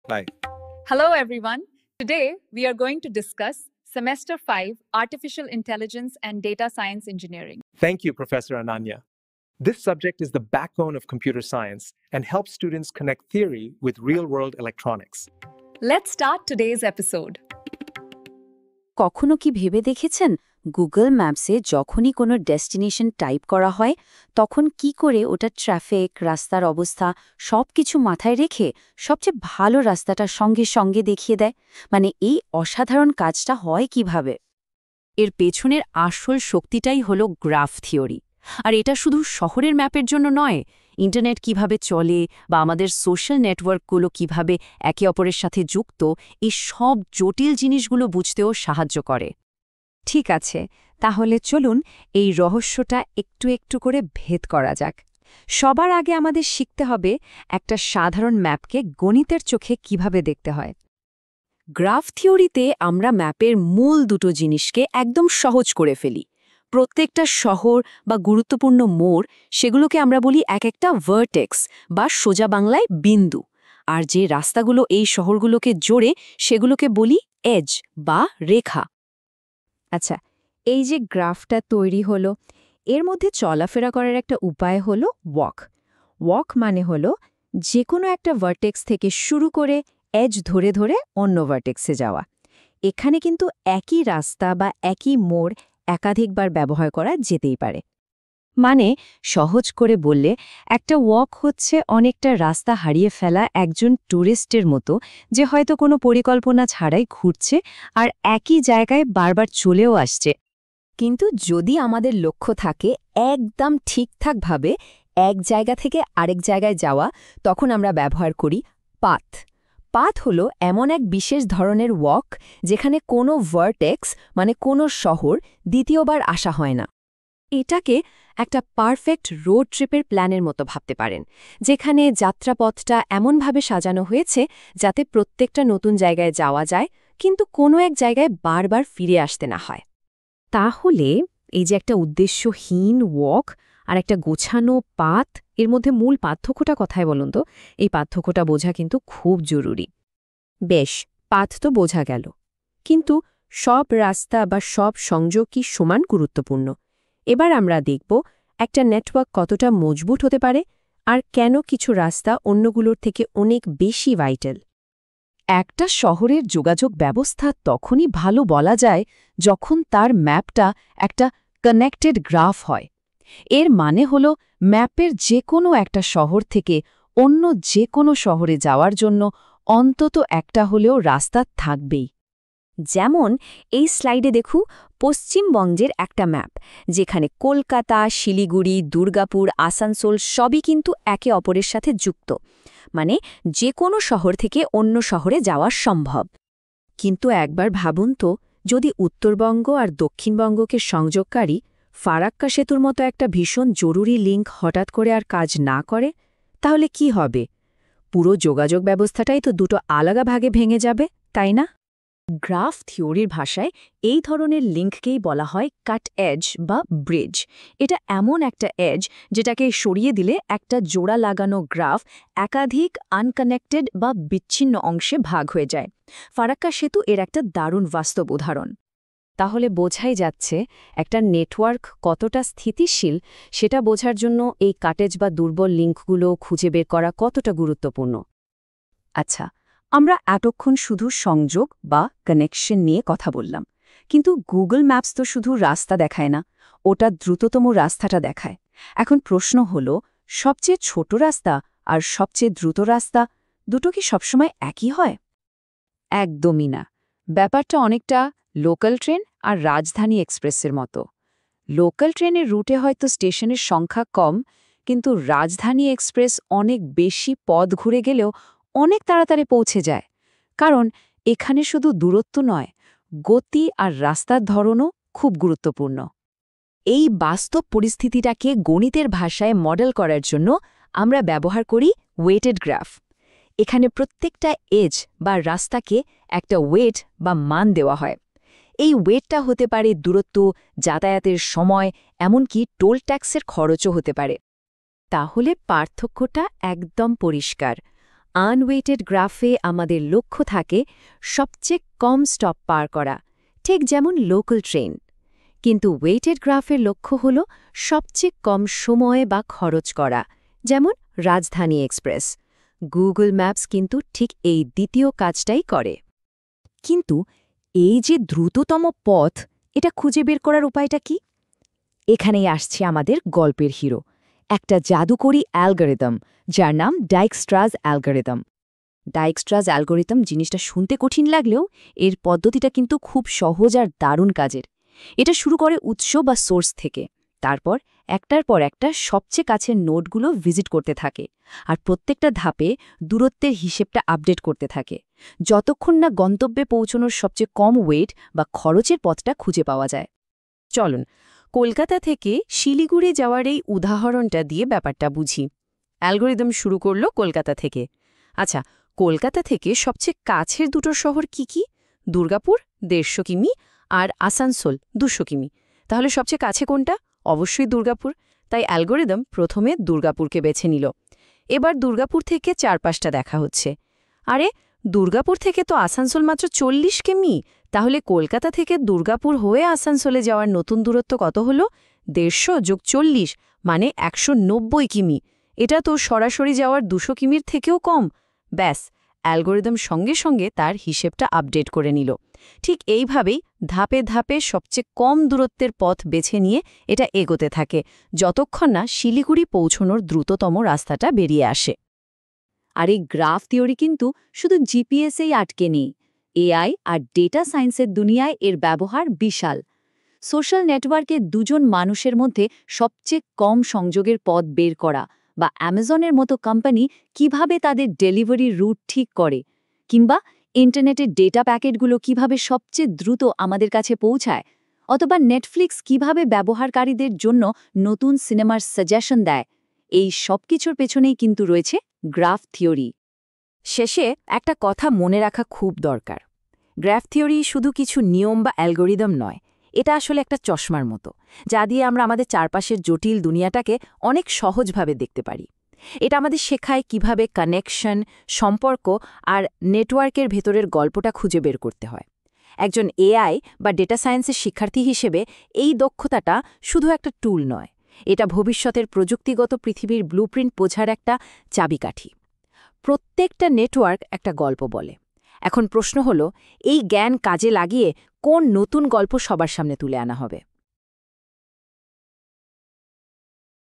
Bye. Hello, everyone. Today, we are going to discuss Semester 5 Artificial Intelligence and Data Science Engineering. Thank you, Professor Ananya. This subject is the backbone of computer science and helps students connect theory with real-world electronics. Let's start today's episode. কখনো কি ভেবে দেখেছেন Google ম্যাপসে যখনই কোনো destination type করা হয় তখন কি করে ওটা ট্রাফিক, রাস্তার অবস্থা সবকিছু মাথায় রেখে সবচেয়ে ভালো রাস্তাটা সঙ্গে সঙ্গে দেখিয়ে দেয়? মানে এই অসাধারণ কাজটা হয় কিভাবে? এর পেছনের আসল শক্তিটাই হলো গ্রাফ থিওরি। আর এটা শুধু শহরের ম্যাপের জন্য নয়, ইন্টারনেট কিভাবে চলে বা আমাদের সোশ্যাল নেটওয়ার্কগুলো কিভাবে একে অপরের সাথে যুক্ত, এই সব জটিল জিনিসগুলো বুঝতেও সাহায্য করে। ঠিক আছে, তাহলে চলুন এই রহস্যটা একটু একটু করে ভেদ করা যাক। সবার আগে আমাদের শিখতে হবে একটা সাধারণ ম্যাপকে গণিতের চোখে কিভাবে দেখতে হয়। গ্রাফ থিওরিতে আমরা ম্যাপের মূল দুটো জিনিসকে একদম সহজ করে ফেলি। প্রত্যেকটা শহর বা গুরুত্বপূর্ণ মোড়, সেগুলোকে আমরা বলি এক একটা ভার্টেক্স বা সোজা বাংলায় বিন্দু। আর যে রাস্তাগুলো এই শহরগুলোকে জোড়ে সেগুলোকে বলি এজ বা রেখা। আচ্ছা, এই যে গ্রাফটা তৈরি হলো, এর মধ্যে চলাফেরা করার একটা উপায় হলো ওয়াক মানে হলো যে কোনো একটা ভার্টেক্স থেকে শুরু করে এজ ধরে ধরে অন্য ভার্টেক্সে যাওয়া। এখানে কিন্তু একই রাস্তা বা একই মোড় একাধিকবার ব্যবহার করা যেতেই পারে। মানে সহজ করে বললে একটা ওয়াক হচ্ছে অনেকটা রাস্তা হারিয়ে ফেলা একজন ট্যুরিস্টের মতো, যে হয়তো কোনো পরিকল্পনা ছাড়াই ঘুরছে আর একই জায়গায় বারবার চলেও আসছে। কিন্তু যদি আমাদের লক্ষ্য থাকে একদম ঠিকঠাকভাবে এক জায়গা থেকে আরেক জায়গায় যাওয়া, তখন আমরা ব্যবহার করি পাথ হলো এমন এক বিশেষ ধরনের ওয়াক যেখানে কোনো ভার্টেক্স মানে কোনো শহর দ্বিতীয়বার আসা হয় না। এটাকে একটা পারফেক্ট রোড ট্রিপের প্ল্যানের মতো ভাবতে পারেন, যেখানে যাত্রাপথটা এমনভাবে সাজানো হয়েছে যাতে প্রত্যেকটা নতুন জায়গায় যাওয়া যায়, কিন্তু কোনো এক জায়গায় বারবার ফিরে আসতে না হয়। তাহলে এই যে একটা উদ্দেশ্যহীন ওয়াক আর একটা গোছানো পাথ, এর মধ্যে মূল পার্থক্যটা কথায় বলুন তো। এই পার্থক্যটা বোঝা কিন্তু খুব জরুরি। বেশ, পাথ তো বোঝা গেল, কিন্তু সব রাস্তা বা সব সংযোগ কি সমান গুরুত্বপূর্ণ? এবার আমরা দেখব একটা নেটওয়ার্ক কতটা মজবুত হতে পারে আর কেন কিছু রাস্তা অন্যগুলোর থেকে অনেক বেশি ভাইটাল। একটা শহরের যোগাযোগ ব্যবস্থা তখনই ভালো বলা যায় যখন তার ম্যাপটা একটা কানেক্টেড গ্রাফ হয়। এর মানে হলো ম্যাপের যে কোনো একটা শহর থেকে অন্য যে কোনো শহরে যাওয়ার জন্য অন্তত একটা হলেও রাস্তা থাকবেই। যেমন এই স্লাইডে দেখু পশ্চিমবঙ্গের একটা ম্যাপ, যেখানে কলকাতা, শিলিগুড়ি, দুর্গাপুর, আসানসোল সবই কিন্তু একে অপরের সাথে যুক্ত। মানে যে কোনো শহর থেকে অন্য শহরে যাওয়া সম্ভব। কিন্তু একবার ভাবুন তো, যদি উত্তরবঙ্গ আর দক্ষিণবঙ্গকে সংযোগকারী ফারাক্কা সেতুর মতো একটা ভীষণ জরুরি লিঙ্ক হঠাৎ করে আর কাজ না করে, তাহলে কি হবে? পুরো যোগাযোগ ব্যবস্থাটাই তো দুটো আলাদা ভাগে ভেঙে যাবে, তাই না? গ্রাফ থিওরির ভাষায় এই ধরনের লিঙ্ককেই বলা হয় কাট এজ বা ব্রিজ। এটা এমন একটা এজ যেটাকে সরিয়ে দিলে একটা জোড়া লাগানো গ্রাফ একাধিক আনকানেক্টেড বা বিচ্ছিন্ন অংশে ভাগ হয়ে যায়। ফারাক্কা সেতু এর একটা দারুণ বাস্তব উদাহরণ। তাহলে বোঝাই যাচ্ছে একটা নেটওয়ার্ক কতটা স্থিতিশীল সেটা বোঝার জন্য এই কাটেজ বা দুর্বল লিঙ্কগুলো খুঁজে বের করা কতটা গুরুত্বপূর্ণ। আচ্ছা, আমরা এতক্ষণ শুধু সংযোগ বা কানেকশন নিয়ে কথা বললাম, কিন্তু গুগল ম্যাপস তো শুধু রাস্তা দেখায় না, ওটা দ্রুততম রাস্তাটা দেখায়। এখন প্রশ্ন হলো, সবচেয়ে ছোট রাস্তা আর সবচেয়ে দ্রুত রাস্তা দুটো কি সবসময় একই হয়? একদমই না। ব্যাপারটা অনেকটা লোকাল ট্রেন আর রাজধানী এক্সপ্রেসের মতো। লোকাল ট্রেনের রুটে হয়তো স্টেশনের সংখ্যা কম, কিন্তু রাজধানী এক্সপ্রেস অনেক বেশি পথ ঘুরে গেলেও অনেক তাড়াতাড়ি পৌঁছে যায়। কারণ এখানে শুধু দূরত্ব নয়, গতি আর রাস্তার ধরনও খুব গুরুত্বপূর্ণ। এই বাস্তব পরিস্থিতিটাকে গণিতের ভাষায় মডেল করার জন্য আমরা ব্যবহার করি ওয়েটেড গ্রাফ। এখানে প্রত্যেকটা এজ বা রাস্তাকে একটা ওয়েট বা মান দেওয়া হয়। এই ওয়েটটা হতে পারে দূরত্ব, যাতায়াতের সময়, এমনকি টোল ট্যাক্সের খরচও হতে পারে। তাহলে পার্থক্যটা একদম পরিষ্কার। আনওয়েটেড গ্রাফে আমাদের লক্ষ্য থাকে সবচেয়ে কম স্টপ পার করা, ঠিক যেমন লোকাল ট্রেন। কিন্তু ওয়েটেড গ্রাফের লক্ষ্য হল সবচেয়ে কম সময়ে বা খরচ করা, যেমন রাজধানী এক্সপ্রেস। গুগল ম্যাপস কিন্তু ঠিক এই দ্বিতীয় কাজটাই করে। কিন্তু এই যে দ্রুততম পথ, এটা খুঁজে বের করার উপায়টা কি? এখানেই আসছে আমাদের গল্পের হিরো, একটা জাদুকরী অ্যালগরিদম, যার নাম ডাইকস্ট্রাস অ্যালগরিদম। ডাইকস্ট্রাস অ্যালগরিদম জিনিসটা শুনতে কঠিন লাগলেও এর পদ্ধতিটা কিন্তু খুব সহজ আর দারুণ কাজের। এটা শুরু করে উৎস বা সোর্স থেকে, তারপর একটার পর একটা সবচেয়ে কাছের নোডগুলো ভিজিট করতে থাকে, আর প্রত্যেকটা ধাপে দূরত্বের হিসেবটা আপডেট করতে থাকে, যতক্ষণ না গন্তব্যে পৌঁছানোর সবচেয়ে কম ওয়েট বা খরচের পথটা খুঁজে পাওয়া যায়। চলুন কলকাতা থেকে শিলিগুড়ি যাওয়ার এই উদাহরণটা দিয়ে ব্যাপারটা বুঝি। অ্যালগরিদম শুরু করল কলকাতা থেকে। আচ্ছা, কলকাতা থেকে সবচেয়ে কাছের দুটো শহর কি কি? দুর্গাপুর ১৫০ কিমি আর আসানসোল ২০০ কিমি। তাহলে সবচেয়ে কাছে কোনটা? অবশ্যই দুর্গাপুর। তাই অ্যালগরিদম প্রথমে দুর্গাপুরকে বেছে নিল। এবার দুর্গাপুর থেকে চারপাশটা দেখা হচ্ছে। আরে, দুর্গাপুর থেকে তো আসানসোল মাত্র ৪০ কিমি। তাহলে কলকাতা থেকে দুর্গাপুর হয়ে আসানসোলে যাওয়ার নতুন দূরত্ব কত হলো? ১৫০ যোগ ৪০ মানে ১৯০ কিমি। এটা তো সরাসরি যাওয়ার ২০০ কিমির থেকেও কম। ব্যাস, অ্যালগরিদম সঙ্গে সঙ্গে তার হিসেবটা আপডেট করে নিল। ঠিক এইভাবেই ধাপে ধাপে সবচেয়ে কম দূরত্বের পথ বেছে নিয়ে এটা এগোতে থাকে, যতক্ষণ না শিলিগুড়ি পৌঁছনোর দ্রুততম রাস্তাটা বেরিয়ে আসে। আর এই গ্রাফ থিওরি কিন্তু শুধু জিপিএসেই আটকে নেই। এআই আর ডেটা সায়েন্সের দুনিয়ায় এর ব্যবহার বিশাল। সোশ্যাল নেটওয়ার্কে দুজন মানুষের মধ্যে সবচেয়ে কম সংযোগের পথ বের করা, বা অ্যামাজনের মতো কোম্পানি কিভাবে তাদের ডেলিভারি রুট ঠিক করে, কিংবা ইন্টারনেটের ডেটা প্যাকেটগুলো কিভাবে সবচেয়ে দ্রুত আমাদের কাছে পৌঁছায়, অথবা নেটফ্লিক্স কিভাবে ব্যবহারকারীদের জন্য নতুন সিনেমার সাজেশন দেয়, এই সব কিছুর পেছনেই কিন্তু রয়েছে গ্রাফ থিওরি। শেষে একটা কথা মনে রাখা খুব দরকার। গ্রাফ থিওরি শুধু কিছু নিয়ম বা অ্যালগরিদম নয়, এটা আসলে একটা চশমার মতো, যা দিয়ে আমরা আমাদের চারপাশের জটিল দুনিয়াটাকে অনেক সহজভাবে দেখতে পারি। এটা আমাদের শেখায় কিভাবে কানেকশন, সম্পর্ক আর নেটওয়ার্কের ভেতরের গল্পটা খুঁজে বের করতে হয়। একজন এআই বা ডেটা সায়েন্সের শিক্ষার্থী হিসেবে এই দক্ষতাটা শুধু একটা টুল নয়, এটা ভবিষ্যতের প্রযুক্তিগত পৃথিবীর ব্লুপ্রিন্ট বোঝার একটা চাবিকাঠি। প্রত্যেকটা নেটওয়ার্ক একটা গল্প বলে। এখন প্রশ্ন হলো, এই জ্ঞান কাজে লাগিয়ে কোন নতুন গল্প সবার সামনে তুলে আনা হবে?